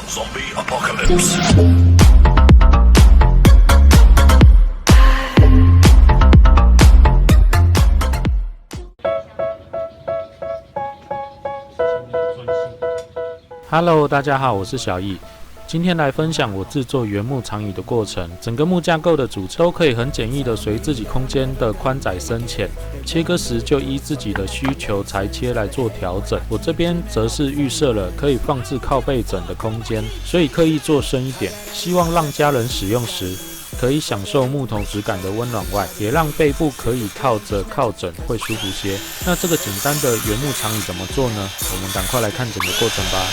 Zombie Apocalypse. Hello， 大家好，我是小易。今天来分享我制作原木长椅的过程。整个木架构的组成都可以很简易的随自己空间的宽窄深浅，切割时就依自己的需求裁切来做调整。我这边则是预设了可以放置靠背枕的空间，所以刻意做深一点，希望让家人使用时可以享受木头质感的温暖外，也让背部可以靠着靠枕会舒服些。那这个简单的原木长椅怎么做呢？我们赶快来看整个过程吧。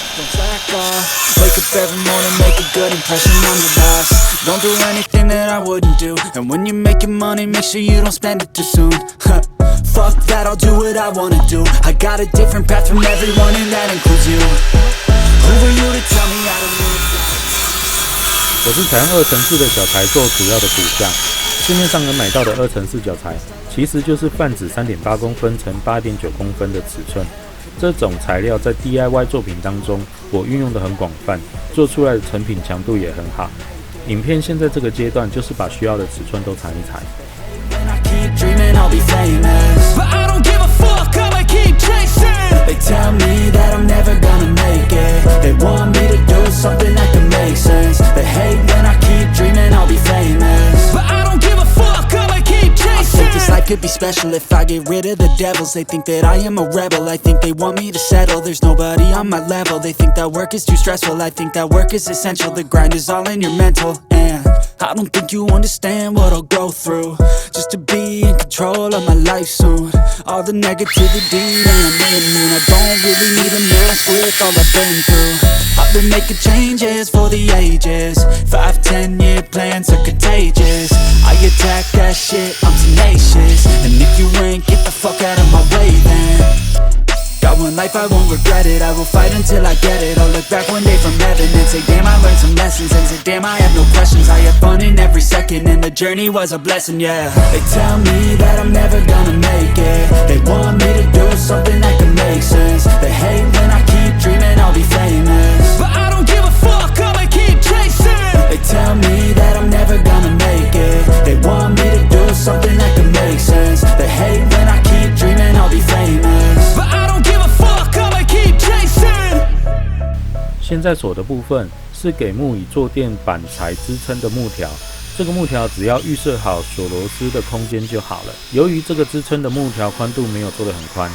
Wake up every morning, make a good impression on the boss. Don't do anything that I wouldn't do. And when you're making money, make sure you don't spend it too soon. Fuck that, I'll do what I wanna do. I got a different path from everyone, and that includes you. Who are you to tell me how to live? 我是采用2乘4的脚材做主要的骨架。市面上能买到的2乘4脚材，其实就是泛指 3.8 公分乘 8.9 公分的尺寸。这种材料在 DIY 作品当中，我运用的很广泛，做出来的成品强度也很好。影片现在这个阶段，就是把需要的尺寸都裁一裁。They tell me that I'm never gonna make it. They want me to do something that can make sense. They hate when I keep dreaming I'll be famous. But I don't give a fuck, I'ma keep chasing. I think this life could be special if I get rid of the devils. They think that I am a rebel. I think they want me to settle. There's nobody on my level. They think that work is too stressful. I think that work is essential. The grind is all in your mental. And I don't think you understand what I'll go through just to be in control of my life soon. All the negativity that I'm in, I don't really need a mess with all I've been through. I've been making changes for the ages. 5-10-year plans are contagious. I attack that shit, I'm tenacious. And if you ain't, get the fuck out of my way then. Got one life, I won't regret it. I will fight until I get it. I'll look back one day from heaven and say, damn, I learned some lessons. And say, damn, I have no questions. I had fun in every second, and the journey was a blessing, yeah. They tell me that I'm never gonna make it. They want me to do something that can make sense. They hate when I keep dreaming I'll be famous. But I don't give a fuck, I'ma keep chasing. They tell me that I'm never gonna make it. They want me to do something that can make sense. They hate when I keep dreaming I'll be famous. But I don't give a fuck, I'ma keep chasing. 现在锁的部分是给木椅坐垫板材支撑的木条，这个木条只要预设好锁螺丝的空间就好了。由于这个支撑的木条宽度没有做得很宽，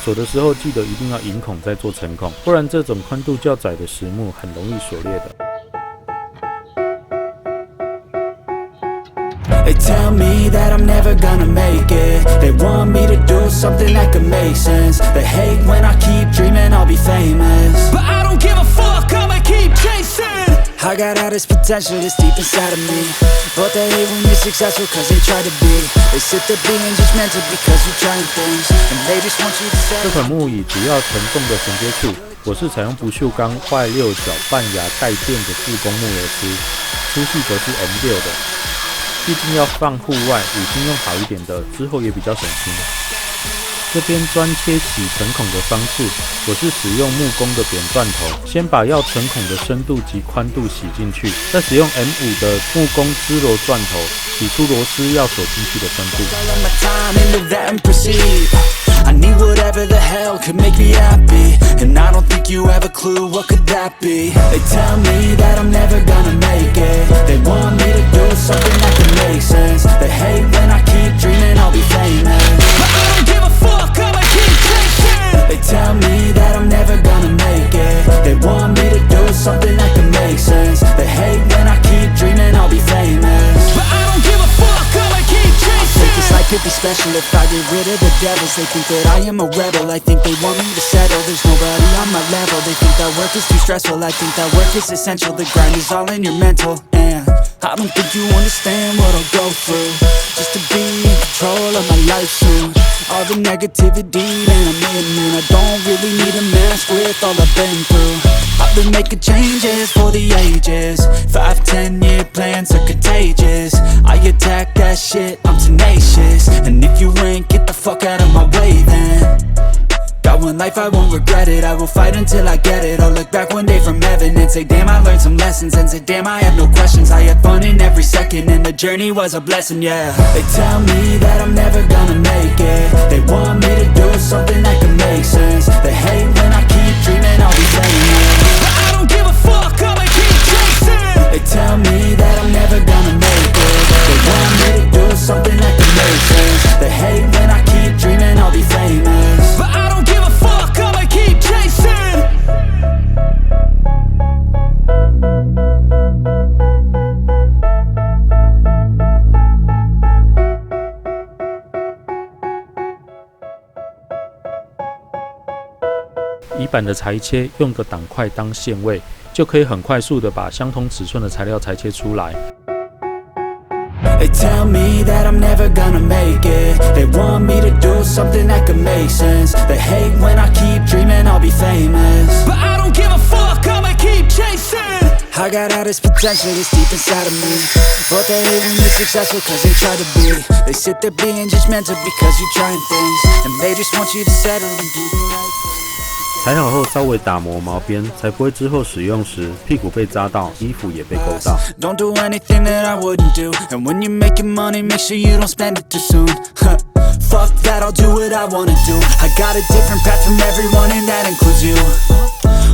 锁的时候记得一定要引孔再做成孔，不然这种宽度较窄的实木很容易锁裂的。They tell me that I'm never gonna make it. They want me to do something that can make sense. They hate when I keep dreaming I'll be famous. But I don't give a fuck, I'ma keep chasing. I got all this potential that's deep inside of me. But they hate when you're successful cause they try to be. They sit there being judgmental because you're trying things. And they just want you to say. 这款木椅主要承重的衔接处，我是采用不锈钢坏6角半牙带电的自工木螺丝，粗细则是 M6的。毕竟要放户外，5星用好一点的，之后也比较省心。这边钻切起成孔的方式，我是使用木工的扁钻头，先把要成孔的深度及宽度洗进去，再使用 M5 的木工支螺钻头洗出螺丝要锁进去的深度。I need whatever the hell could make me happy. And I don't think you have a clue what could that be. They tell me that I'm never gonna make it. They want me to do something that can make sense. They hate when I keep dreaming I'll be famous. But I don't give a fuck, I'ma keep chasing. They tell me that I'm never gonna make it. They want me to do something that can make sense. They hate when I keep dreaming I'll be famous. But I don't give a fuck, I'ma keep chasing. This life could be special if I get rid of the devils. They think that I am a rebel. I think they want me to settle. There's nobody on my level. They think that work is too stressful. I think that work is essential. The grind is all in your mental. And I don't think you understand what I'll go through just to be in control of my life soon. All the negativity that I'm in, and I don't really need to mess with all I've been through. I've been making changes for the ages. 5-10-year plans are contagious. I attack that shit, I'm tenacious. And if you ain't, get the fuck out of my way then. Got one life, I won't regret it. I will fight until I get it. I'll look back one day from heaven and and say damn I learned some lessons and say damn I have no questions. I had fun in every second and the journey was a blessing, yeah. They tell me that I'm never gonna make it. They want me to do something that can make sense. They hate when I keep dreaming I'll be famous, but I don't give a fuck, I'ma keep chasing. They tell me that I'm never gonna make it. They want me to do something that can make sense. They hate when I keep dreaming I'll be famous, but I don't give a fuck, I'ma keep chasing.椅板的裁切用个挡块当线位，就可以很快速的把相同尺寸的材料裁切出来。They tell me that I'm never gonna make it. They want me to do something that can make sense. They hate when I keep dreaming I'll be famous, but I don't give a fuck, I'ma keep chasing. I got all this potential that's deep inside of me, but they hate when you're successful cause they try to be. They sit there being judgmental because you're trying things, and they just want you to settle and do the right thing. 裁好后稍微打磨毛边，才不会之后使用时屁股被扎到，衣服也被勾到。Don't do anything that I wouldn't do, and when you're making money, make sure you don't spend it too soon. Fuck that, I'll do what I wanna do. I got a different path from everyone, and that includes you.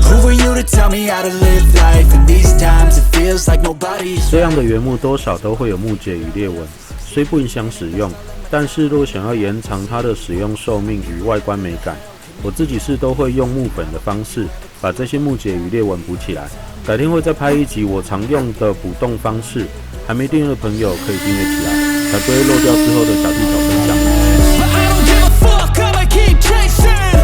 Who are you to tell me how to live life? In these times, it feels like nobody's. 这样的原木多少都会有木结与裂纹，虽不影响使用，但是若想要延长它的使用寿命与外观美感，我自己是都会用木粉的方式把这些木结与裂纹补起来。改天会再拍一集我常用的补洞方式，还没订阅的朋友可以订阅起来，才不会漏掉之后的小技巧分享。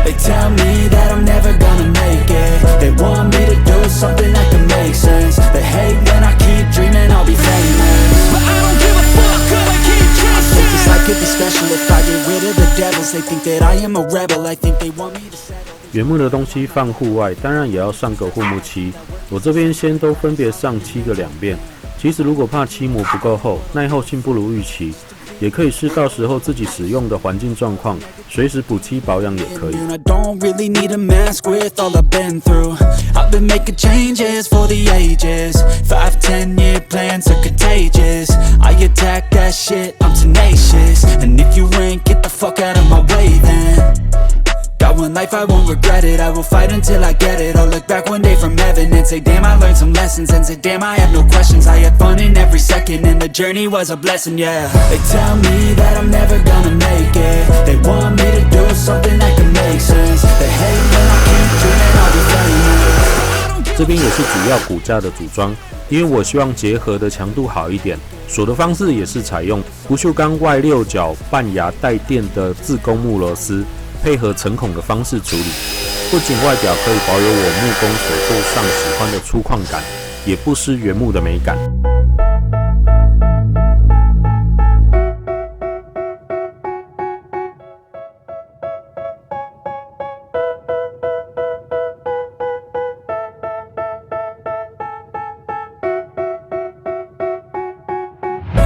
They tell me that I'm never gonna make it. They want me to do something that can make sense. They hate when I keep dreaming I'll be famous, but I don't give a fuck, I'ma keep chasing. I think this life could be special if I get rid of the devils. They think that I am a rebel. I think they want me to settle. 原木的东西放户外，当然也要上个护木漆。我这边先都分别上漆个2遍。其实如果怕漆膜不够厚，耐候性不如预期，也可以视到时候自己使用的环境状况，随时补漆保养也可以。I don't really need a mask with all I've been through. I've been making changes for the ages. 5-10-year plans are contagious. I attack that shit, I'm tenacious. And if you ain't, get the fuck out of my way then. Got one life, I won't regret it. I will fight until I get it. I'll look back one day from heaven and say damn I learned some lessons, and say damn I have no questions. I had fun in every second and the journey was a blessing, yeah. They tell me that I'm never gonna make it. They want me to do something that can make sense. They hate when I keep dreaming I'll be famous. 这边也是主要骨架的组装，因为我希望结合的强度好一点。锁的方式也是采用不锈钢外6角半牙带电的自攻木螺丝，配合层孔的方式处理，不仅外表可以保有我木工手作上喜欢的粗犷感，也不失原木的美感。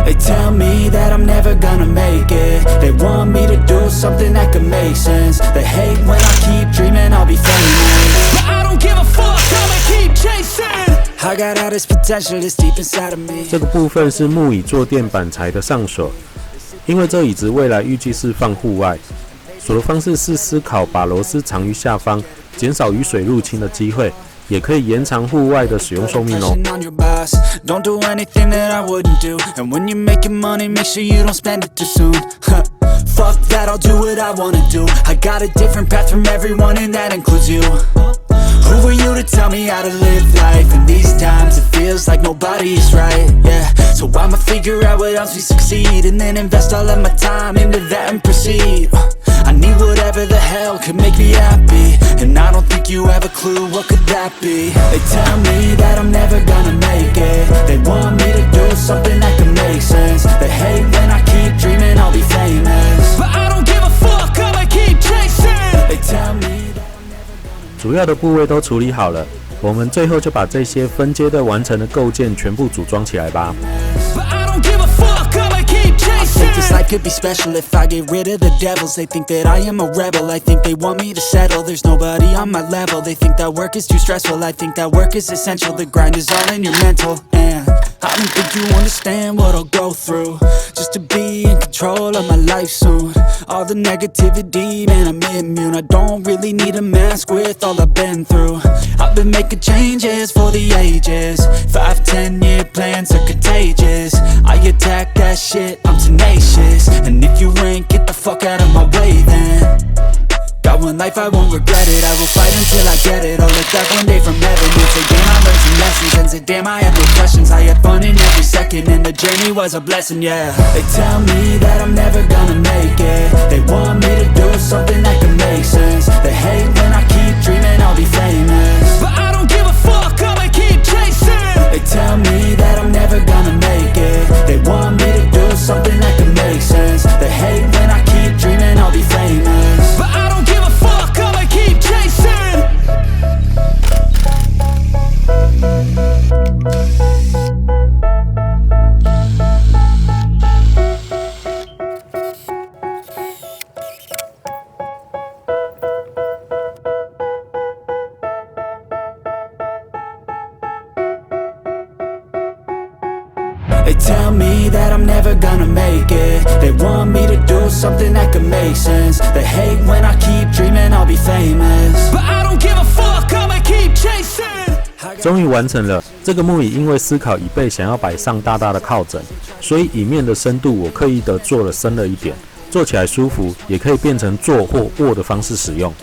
They tell me that I'm never gonna make it. They want me to do something that can make sense. They hate when I keep dreaming I'll be famous, but I don't give a fuck, I'ma keep chasing. I got all this potential that's deep inside of me. 这个部分是木椅坐垫板材的上锁，因为这椅子未来预计是放户外，锁的方式是思考把螺丝藏于下方，减少雨水入侵的机会。也可以延长户外的使用寿命哦。Don't do anything that I wouldn't do, and when you're making money, make sure you don't spend it too soon. Fuck that, I'll do what I wanna do. I got a different path from everyone, and that includes you. Who are you to tell me how to live life? In these times, it feels like nobody's right, yeah. So I'ma figure out what else we succeed, and then invest all of my time into that and proceed. I need whatever the hell could make me happy, and I don't think you have a clue what could that be. They tell me that I'm never gonna make it. They want me to do something that can make sense. They hate when I keep dreaming I'll be famous, but I don't give a fuck, I'ma keep chasing. They tell me that I'm never gonna. 主要的部位都处理好了，我们最后就把这些分阶段完成的构件全部组装起来吧。But I don't give a fuck, I'ma keep chasing. think this life could be special if I get rid of the devils. They think that I am a rebel, I think they want me to settle. There's nobody on my level, they think that work is too stressful. I think that work is essential, the grind is all in your mental. And I don't think you understand what I'll go through just to be in control of my life soon. All the negativity, man, I'm immune. I don't really need a mask with all I've been through. I've been making changes for the ages. 5-10 year plans are contagious. I attack that shit, I'm tenacious. And if you ain't, get the fuck out of my way then. Got one life, I won't regret it. I will fight until I get it. I'll look back one day from heaven and say, damn, I learned some lessons. And say, damn, I had no questions. I had fun in every second, and the journey was a blessing, yeah. They tell me that I'm never gonna make it. They want me to do something that can make sense. They hate when I keep dreaming I'll be famous, but I don't give a fuck, I'ma keep chasing. They tell me that I'm never gonna make it. They want me to do something that can make sense. They hate when I keep dreaming I'll be famous, but I don't give a fuck, I'ma keep chasing. They tell me that I'm never gonna make it. They want me to do something that can make sense. They hate when I keep dreaming I'll be famous, but I don't give a fuck, I'ma keep chasing. 终于完成了。这个木椅因为思考椅背想要摆上大大的靠枕，所以椅面的深度我刻意的做了深了一点，坐起来舒服，也可以变成坐或卧的方式使用。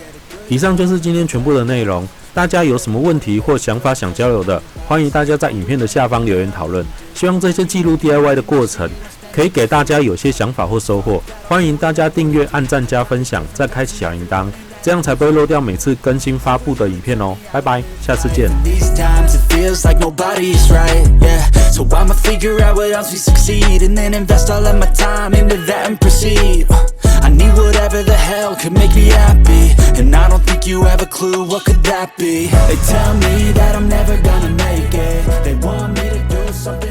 以上就是今天全部的内容。大家有什么问题或想法想交流的，欢迎大家在影片的下方留言讨论。希望这些记录 DIY 的过程可以给大家有些想法或收获。欢迎大家订阅、按赞、加分享，再开启小铃铛，这样才不会漏掉每次更新发布的影片哦。拜拜，下次见。So I'ma figure out what else we succeed, and then invest all of my time into that and proceed. I need whatever the hell could make me happy, and I don't think you have a clue what could that be. They tell me that I'm never gonna make it. They want me to do something